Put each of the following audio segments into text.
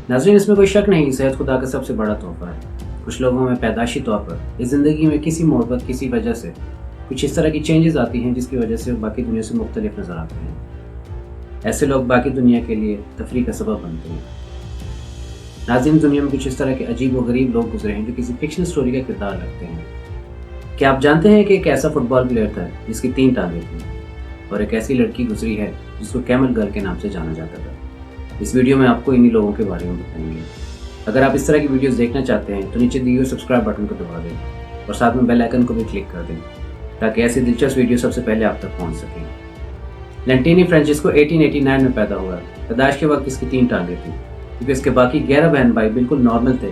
ناظرین، اس میں کوئی شک نہیں، صحت خدا کا سب سے بڑا تحفہ ہے۔ کچھ لوگوں میں پیدائشی طور پر اس زندگی میں کسی موڑ پر کسی وجہ سے کچھ اس طرح کی چینجز آتی ہیں جس کی وجہ سے وہ باقی دنیا سے مختلف نظر آتے ہیں۔ ایسے لوگ باقی دنیا کے لیے تفریح کا سبب بنتے ہیں۔ ناظرین، دنیا میں کچھ اس طرح کے عجیب و غریب لوگ گزرے ہیں جو کسی فکشن سٹوری کا کردار رکھتے ہیں۔ کیا آپ جانتے ہیں کہ ایک ایسا فٹ بال پلیئر تھا جس کی 3 ٹانگیں تھیں، اور ایک ایسی لڑکی گزری ہے جس کو کیمل گرل کے نام سے جانا جاتا تھا؟ اس ویڈیو میں آپ کو انہی لوگوں کے بارے میں بتائیں گے۔ اگر آپ اس طرح کی ویڈیوز دیکھنا چاہتے ہیں تو نیچے دیے ہوئے سبسکرائب بٹن کو دبا دیں اور ساتھ میں بیل آئیکن کو بھی کلک کر دیں تاکہ ایسی دلچسپ ویڈیو سب سے پہلے آپ تک پہنچ سکیں۔ لینٹینی فرانچسکو 1889 میں پیدا ہوا۔ پیدائش کے وقت اس کی 3 ٹانگیں تھیں کیونکہ اس کے باقی 11 بہن بھائی بالکل نارمل تھے،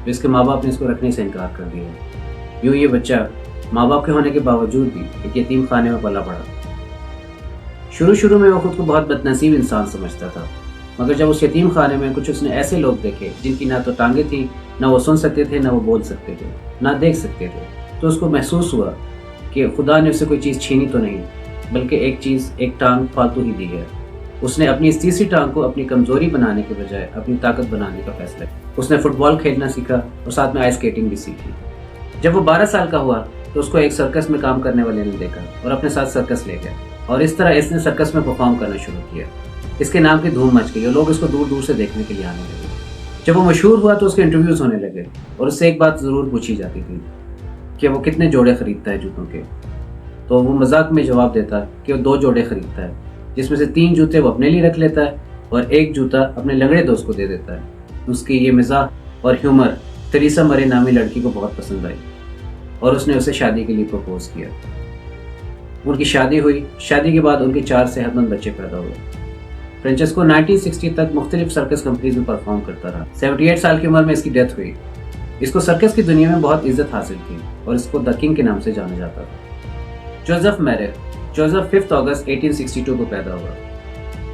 جو اس کے ماں باپ نے اس کو رکھنے سے انکار کر دیا۔ یوں یہ بچہ ماں باپ کے ہونے کے باوجود بھی ایک یتیم خانے میں پلا بڑھا۔ شروع میں وہ خود کو بہت بدنصیب انسان سمجھتا تھا، مگر جب اس یتیم خانے میں کچھ اس نے ایسے لوگ دیکھے جن کی نہ تو ٹانگیں تھیں، نہ وہ سن سکتے تھے، نہ وہ بول سکتے تھے، نہ دیکھ سکتے تھے، تو اس کو محسوس ہوا کہ خدا نے اسے کوئی چیز چھینی تو نہیں، بلکہ ایک ٹانگ فالتو ہی دی ہے۔ اس نے اپنی اس تیسری ٹانگ کو اپنی کمزوری بنانے کے بجائے اپنی طاقت بنانے کا فیصلہ کیا۔ اس نے فٹ بال کھیلنا سیکھا اور ساتھ میں آئس اسکیٹنگ بھی سیکھی۔ جب وہ 12 سال کا ہوا تو اس کو ایک سرکس میں کام کرنے والے نے دیکھا اور اپنے ساتھ سرکس لے گیا، اور اس طرح اس نے سرکس میں پرفارم کرنا شروع کیا۔ اس کے نام کی دھوم مچ گئی اور لوگ اس کو دور دور سے دیکھنے کے لیے آنے لگے۔ جب وہ مشہور ہوا تو اس کے انٹرویوز ہونے لگے اور اس سے ایک بات ضرور پوچھی جاتی تھی کہ وہ کتنے جوڑے خریدتا ہے جوتوں کے، تو وہ مذاق میں جواب دیتا کہ وہ 2 جوڑے خریدتا ہے، جس میں سے 3 جوتے وہ اپنے لیے رکھ لیتا ہے اور 1 جوتا اپنے لنگڑے دوست کو دے دیتا ہے۔ اس کی یہ مزاح اور ہیومر تریسا مرے نامی لڑکی کو بہت پسند آئی اور اس نے اسے شادی کے لیے پروپوز کیا۔ ان کی شادی ہوئی۔ شادی کے بعد ان کے 4 صحت مند بچے پیدا ہوئے۔ فرانچسکو 1960 تک مختلف سرکس کمپنیز میں پرفارم کرتا رہا۔ 78 سال کی عمر میں اس کی ڈیتھ ہوئی۔ اس کو سرکس کی دنیا میں بہت عزت حاصل تھی اور اس کو دی کنگ کے نام سے جانا جاتا تھا۔ جوزف میرف 5 اگست 1862 کو پیدا ہوا۔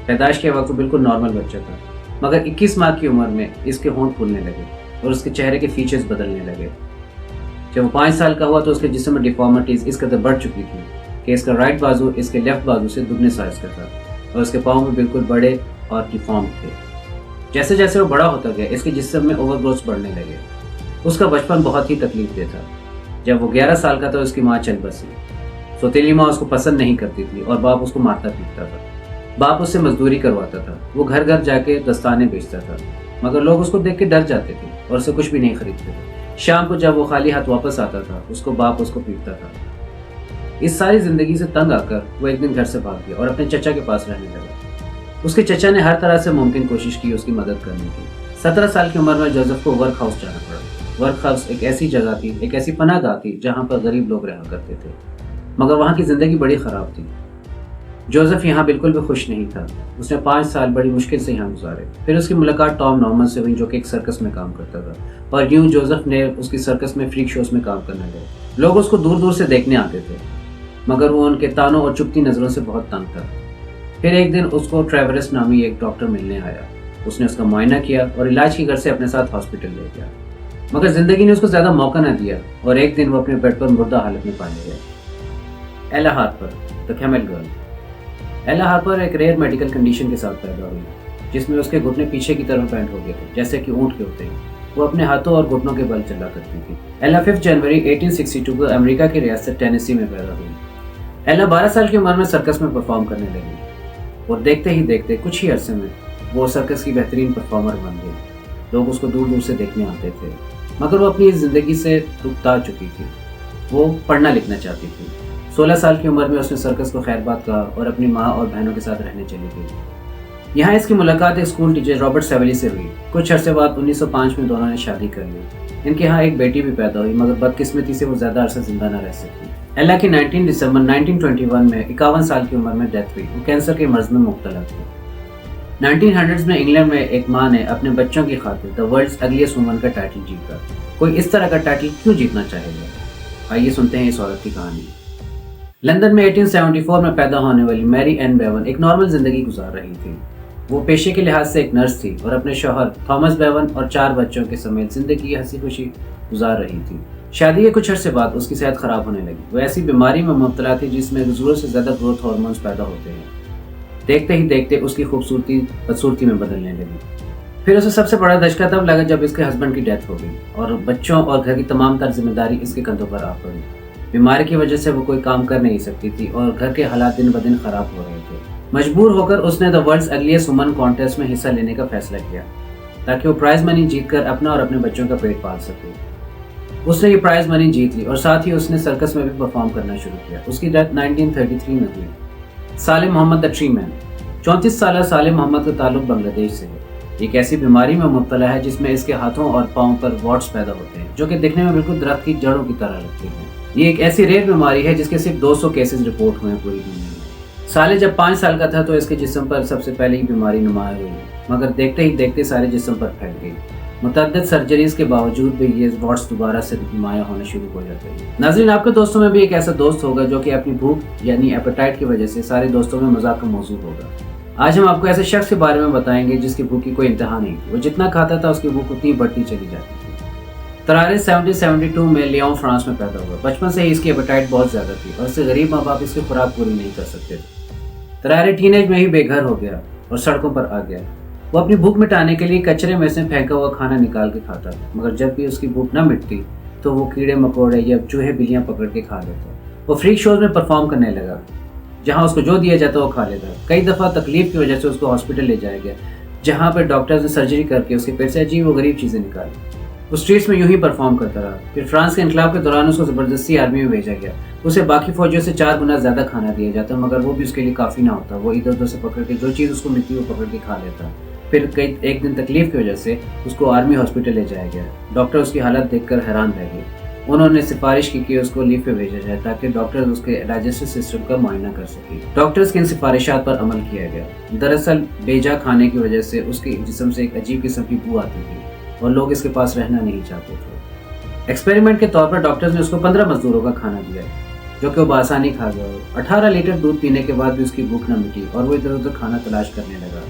پیدائش کے وقت وہ بالکل نارمل بچہ تھا، مگر 21 ماہ کی عمر میں اس کے ہونٹ پھولنے لگے اور اس کے چہرے کے فیچرز بدلنے لگے۔ جب وہ 5 سال کا ہوا تو اس کے جسم میں ڈیفارمیٹیز اس قدر بڑھ چکی تھی کہ اس کا رائٹ بازو اس کے لیفٹ بازو سے دگنے سائز کا تھا اور اس کے پاؤں میں بالکل بڑے اور ڈیفارم تھے۔ جیسے جیسے وہ بڑا ہوتا گیا اس کے جسم میں اوور گروتھ بڑھنے لگے۔ اس کا بچپن بہت ہی تکلیف دہ تھا۔ جب وہ 11 سال کا تھا اس کی ماں چل بسی۔ سوتیلی ماں اس کو پسند نہیں کرتی تھی اور باپ اس کو مارتا پیٹتا تھا۔ باپ اس سے مزدوری کرواتا تھا، وہ گھر گھر جا کے دستانے بیچتا تھا، مگر لوگ اس کو دیکھ کے ڈر جاتے تھے اور اسے کچھ بھی نہیں خریدتے تھے۔ شام کو جب وہ خالی ہاتھ واپس آتا تھا اس کو باپ اس کو پیٹتا تھا۔ اس ساری زندگی سے تنگ آ کر وہ ایک دن گھر سے بھاگ گیا اور اپنے چچا کے پاس رہنے لگا۔ اس کے چچا نے ہر طرح سے ممکن کوشش کی اس کی مدد کرنے کی۔ 17 سال کی عمر میں جوزف کو ورک ہاؤس جانا پڑا۔ ورک ہاؤس ایک ایسی جگہ تھی، ایک ایسی پناہ گاہ تھی جہاں پر غریب لوگ رہا کرتے تھے، مگر وہاں کی زندگی بڑی خراب تھی۔ جوزف یہاں بالکل بھی خوش نہیں تھا۔ اس نے 5 سال بڑی مشکل سے یہاں گزارے۔ پھر اس کی ملاقات ٹام نارمن سے ہوئی جو کہ ایک سرکس میں کام کرتا تھا، اور یوں جوزف نے اس کی سرکس میں فریک شوز میں کام کرنے لگے۔ لوگ اس کو دور دور سے دیکھنے آتے تھے، مگر وہ ان کے تانوں اور چپتی نظروں سے بہت تنگ تھا۔ پھر ایک دن اس کو ٹریورس نامی ایک ڈاکٹر ملنے آیا۔ اس نے اس کا معائنہ کیا اور علاج کی غرض سے اپنے ساتھ ہاسپٹل لے گیا، مگر زندگی نے اس کو زیادہ موقع نہ دیا اور ایک دن وہ اپنے بیڈ پر مردہ حالت میں پایا گیا۔ ایلا ہارپر دی کیمل گرل۔ ایلا ہارپر ایک ریئر میڈیکل کنڈیشن کے ساتھ پیدا ہوئی جس میں اس کے گھٹنے پیچھے کی طرف بینڈ ہو گئے تھے جیسے کہ اونٹ کے ہوتے ہیں۔ وہ اپنے ہاتھوں اور گھٹنوں کے بل چلا کرتی تھی۔ ایلا 5 جنوری 1862 کو امریکہ کی ریاست ٹینیسی میں پیدا ہوئی۔ ایلا 12 سال کی عمر میں سرکس میں پرفارم کرنے لگی اور دیکھتے ہی دیکھتے کچھ ہی عرصے میں وہ سرکس کی بہترین پرفارمر بن گئی۔ لوگ اس کو دور دور سے دیکھنے آتے تھے، مگر وہ اپنی اس زندگی سے اکتا چکی تھی۔ وہ پڑھنا لکھنا چاہتی تھی۔ 16 سال کی عمر میں اس نے سرکس کو خیر بات کہا اور اپنی ماں اور بہنوں کے ساتھ رہنے چلی گئی۔ یہاں اس کی ملاقات ایک اسکول ٹیچر رابرٹ سیولی سے ہوئی۔ کچھ عرصے بعد 1905 میں دونوں نے شادی کر لی۔ ان کے ہاں ایک بیٹی بھی پیدا ہوئی، مگر بدقسمتی سے وہ زیادہ عرصہ زندہ نہ رہ سکی۔ ایلا کی 19 دسمبر 1921 میں 51 سال کی عمر میں ڈیتھ ہوئی۔ وہ کینسر کے مرض میں مبتلا تھی۔ 1900 میں انگلینڈ میں ایک ماں نے اپنے بچوں کی خاطر دی ورلڈز اگلیسٹ وومن کا ٹائٹل جیتا۔ کوئی اس طرح کا ٹائٹل کیوں جیتنا چاہے گا؟ آئیے سنتے ہیں اس عورت کی کہانی۔ لندن میں 1874 میں پیدا ہونے والی میری این بیون ایک نارمل زندگی گزار رہی تھی۔ وہ پیشے کے لحاظ سے ایک نرس تھی اور اپنے شوہر تھامس بیون اور 4 بچوں کے سمیت زندگی ہنسی خوشی گزار رہی تھی۔ شادی کے کچھ عرصے بعد اس کی صحت خراب ہونے لگی۔ وہ ایسی بیماری میں مبتلا تھی جس میں ضرورت سے زیادہ گروتھ ہارمونز پیدا ہوتے ہیں۔ دیکھتے ہی دیکھتے اس کی خوبصورتی بدصورتی میں بدلنے لگی۔ پھر اسے سب سے بڑا دھچکا تب لگا جب اس کے ہسبینڈ کی ڈیتھ ہو گئی اور بچوں اور گھر کی تمام تر ذمہ داری اس کے کندھوں پر آ پڑی۔ بیماری کی وجہ سے وہ کوئی کام کر نہیں سکتی تھی اور گھر کے حالات دن بدن خراب ہو رہے تھے۔ مجبور ہو کر اس نے دی ورلڈز اگلیسٹ وومن کانٹیسٹ میں حصہ لینے کا فیصلہ کیا تاکہ وہ پرائز منی جیت کر اپنا اور اپنے بچوں کا پیٹ پال سکے۔ اس نے یہ پرائز منی جیت لی اور ساتھ ہی اس نے سرکس میں بھی پرفارم کرنا شروع کیا۔ اس کی ڈیتھ 1933 میں ہوئی۔ سالم محمد دی ٹری مین۔ 34 سالہ سالم محمد کا تعلق بنگلہ دیش سے ہے۔ ایک ایسی بیماری میں مبتلا ہے جس میں اس کے ہاتھوں اور پاؤں پر واٹس پیدا ہوتے ہیں جو کہ دکھنے میں بالکل درخت کی جڑوں کی طرح لگتے ہیں۔ یہ ایک ایسی ریئر بیماری ہے جس کے صرف 200 کیسز رپورٹ ہوئے ہیں پوری دنیا میں۔ سالے جب 5 سال کا تھا تو اس کے جسم پر سب سے پہلے یہ بیماری نمایاں ہوئی، مگر دیکھتے ہی دیکھتے سارے جسم پر پھیل گئی۔ متعدد سرجریز کے باوجود بھی یہ واٹس دوبارہ سے نمایاں ہونا شروع ہو جاتے ہیں۔ ناظرین، آپ کے دوستوں میں بھی ایک ایسا دوست ہوگا جو کہ اپنی بھوک یعنی ایپیٹائٹ کی وجہ سے سارے دوستوں میں مذاق کا موضوع ہوگا۔ آج ہم آپ کو ایسے شخص کے بارے میں بتائیں گے جس کی بھوک کی کوئی انتہا نہیں تھی۔ وہ جتنا کھاتا تھا اس کی بھوک اتنی بڑھتی چلی جاتی تھی۔ ترارے 1772 میں لیون فرانس میں پیدا ہوا۔ بچپن سے ہی اس کی ایپیٹائٹ بہت زیادہ تھی اور اس سے غریب ماں باپ اس کی خوراک پوری نہیں کر سکتے تھے۔ ترارے ٹین ایج میں ہی بے گھر ہو گیا اور سڑکوں پر آ گیا۔ وہ اپنی بھوک مٹانے کے لیے کچرے میں سے پھینکا ہوا کھانا نکال کے کھاتا تھا، مگر جب بھی اس کی بھوک نہ مٹتی تو وہ کیڑے مکوڑے یا چوہے بلیاں پکڑ کے کھا لیتا۔ وہ فریک شوز میں پرفارم کرنے لگا، جہاں اس کو جو دیا جاتا وہ کھا لیتا۔ کئی دفعہ تکلیف کی وجہ سے اس کو ہاسپٹل لے جایا گیا، جہاں پہ ڈاکٹرز نے سرجری کر کے اس کے پیٹ سے عجیب و غریب چیزیں نکالی۔ وہ اسٹریٹس میں یوں ہی پرفارم کرتا رہا۔ پھر فرانس کے انقلاب کے دوران اس کو زبردستی آرمی میں بھیجا گیا۔ اسے باقی فوجیوں سے 4 گنا زیادہ کھانا دیا جاتا، مگر وہ بھی اس کے لیے کافی نہ ہوتا۔ وہ ادھر ادھر سے پکڑ کے جو چیز اس کو ملتی وہ پکڑ کے کھا لیتا۔ پھر ایک دن تکلیف کی وجہ سے اس کو آرمی ہاسپٹل لے جایا گیا۔ ڈاکٹر اس کی حالت دیکھ کر حیران رہ گئے۔ انہوں نے سفارش کی کہ اس کو لیو پہ بھیجا جائے تاکہ ڈاکٹر اس کے ڈائجسٹو سسٹم کا معائنہ کر سکے۔ ڈاکٹرز کی ان سفارشات پر عمل کیا گیا۔ دراصل بیجا کھانے کی وجہ سے اس کے جسم سے ایک عجیب قسم کی بو آتی تھی اور لوگ اس کے پاس رہنا نہیں چاہتے تھے۔ ایکسپیریمنٹ کے طور پر ڈاکٹرز نے اس کو 15 مزدوروں کا کھانا دیا جو کہ وہ بآسانی کھا گیا۔ 18 لیٹر دودھ پینے کے بعد بھی اس کی بھوک نہ مٹی اور وہ ادھر ادھر کھانا تلاش کرنے لگا۔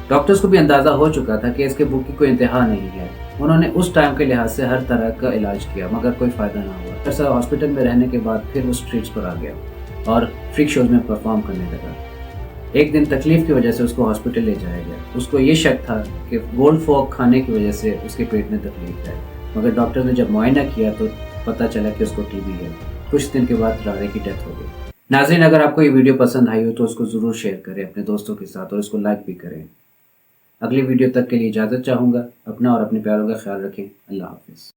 ڈاکٹرز کو بھی اندازہ ہو چکا تھا کہ اس کے بھوک کی کوئی انتہا نہیں ہے۔ انہوں نے اس ٹائم کے لحاظ سے ہر طرح کا علاج کیا، مگر کوئی فائدہ نہ ہوا۔ ایسا ہاسپٹل میں رہنے کے بعد پھر وہ اسٹریٹس پر آ گیا اور فریک شوز میں پرفارم کرنے لگا۔ ایک دن تکلیف کی وجہ سے اس کو ہاسپٹل لے جایا گیا۔ اس کو یہ شک تھا کہ گولڈ فوک کھانے کی وجہ سے اس کے پیٹ میں تکلیف ہے، مگر ڈاکٹر نے جب معائنہ کیا تو پتہ چلا کہ اس کو ٹی بی ہے۔ کچھ دن کے بعد ترارے کی ڈیتھ ہو گئی۔ ناظرین، اگر آپ کو یہ ویڈیو پسند آئی ہو تو اس کو ضرور شیئر کریں اپنے دوستوں کے ساتھ اور اس کو لائک بھی کریں۔ اگلی ویڈیو تک کے لیے اجازت چاہوں گا۔ اپنا اور اپنے پیاروں کا خیال رکھیں۔ اللہ حافظ۔